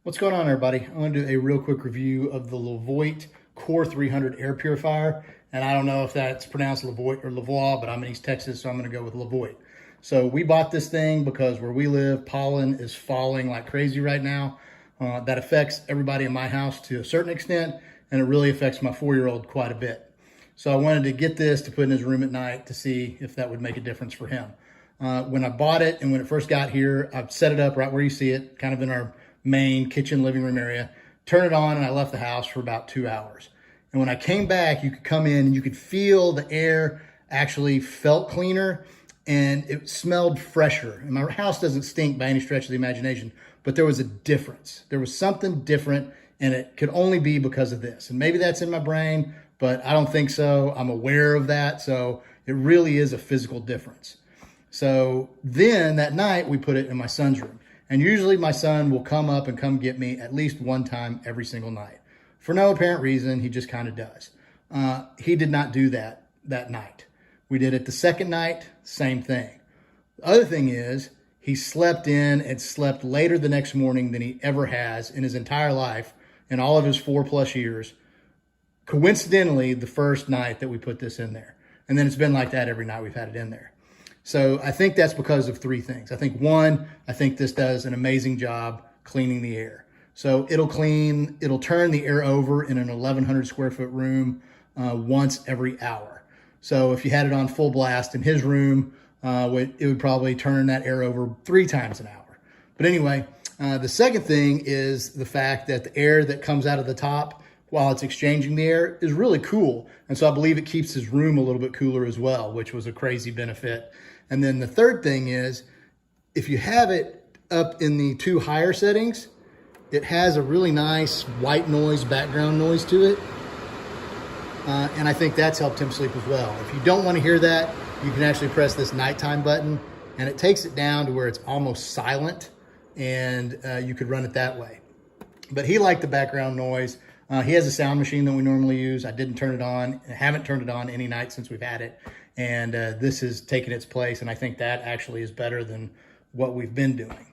What's going on, everybody? I want to do a real quick review of the LEVOIT Core 300 air purifier. And I don't know if that's pronounced LEVOIT or LEVOIT, but I'm in East Texas, so I'm going to go with LEVOIT. So we bought this thing because where we live, pollen is falling like crazy right now. That affects everybody in my house to a certain extent, and it really affects my 4-year-old quite a bit. So I wanted to get this to put in his room at night to see if that would make a difference for him. When I bought it and when it first got here, I've set it up right where you see it, kind of in our main kitchen living room area, turn it on, and I left the house for about 2 hours. And when I came back, you could come in and you could feel the air actually felt cleaner and it smelled fresher. And my house doesn't stink by any stretch of the imagination, but there was a difference. There was something different, and it could only be because of this. And maybe that's in my brain, but I don't think so. I'm aware of that. So it really is a physical difference. So then that night we put it in my son's room. And usually my son will come up and come get me at least one time every single night. For no apparent reason, he just kind of does. He did not do that night. We did it the second night, same thing. The other thing is he slept in and slept later the next morning than he ever has in his entire life, in all of his 4+ years. Coincidentally, the first night that we put this in there. And then it's been like that every night we've had it in there. So I think that's because of 3 things. I think one, I think this does an amazing job cleaning the air. So it'll turn the air over in an 1,100 square foot room once every hour. So if you had it on full blast in his room, it would probably turn that air over 3 times an hour. But anyway, the second thing is the fact that the air that comes out of the top while it's exchanging the air is really cool. And so I believe it keeps his room a little bit cooler as well, which was a crazy benefit. And then the third thing is, if you have it up in the 2 higher settings, it has a really nice white noise, background noise to it. And I think that's helped him sleep as well. If you don't want to hear that, you can actually press this nighttime button, and it takes it down to where it's almost silent, and you could run it that way. But he liked the background noise. He has a sound machine that we normally use. I didn't turn it on. I haven't turned it on any night since we've had it. And this has taken its place. And I think that actually is better than what we've been doing.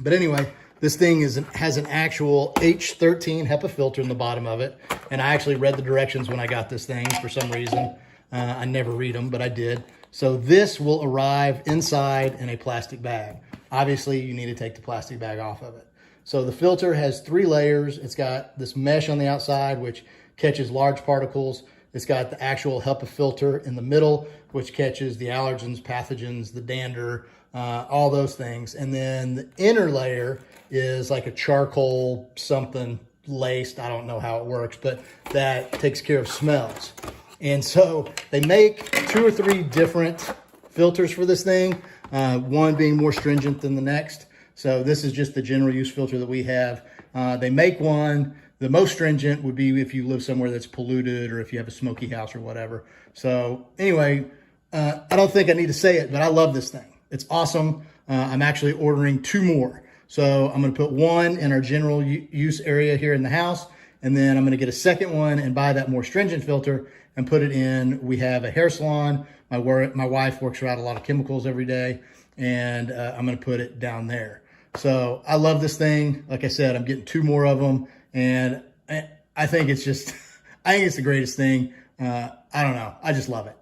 But anyway, this thing has an actual H13 HEPA filter in the bottom of it. And I actually read the directions when I got this thing for some reason. I never read them, but I did. So this will arrive inside in a plastic bag. Obviously, you need to take the plastic bag off of it. So the filter has 3 layers. It's got this mesh on the outside, which catches large particles. It's got the actual HEPA filter in the middle, which catches the allergens, pathogens, the dander, all those things. And then the inner layer is like a charcoal something laced. I don't know how it works, but that takes care of smells. And so they make 2 or 3 different filters for this thing, one being more stringent than the next. So this is just the general use filter that we have. They make one. The most stringent would be if you live somewhere that's polluted or if you have a smoky house or whatever. So anyway, I don't think I need to say it, but I love this thing. It's awesome. I'm actually ordering 2 more. So I'm going to put one in our general use area here in the house, and then I'm going to get a second one and buy that more stringent filter and put it in. We have a hair salon. My wife works around a lot of chemicals every day, and I'm going to put it down there. So I love this thing. Like I said, I'm getting 2 more of them, and I think it's just, I think it's the greatest thing. I don't know. I just love it.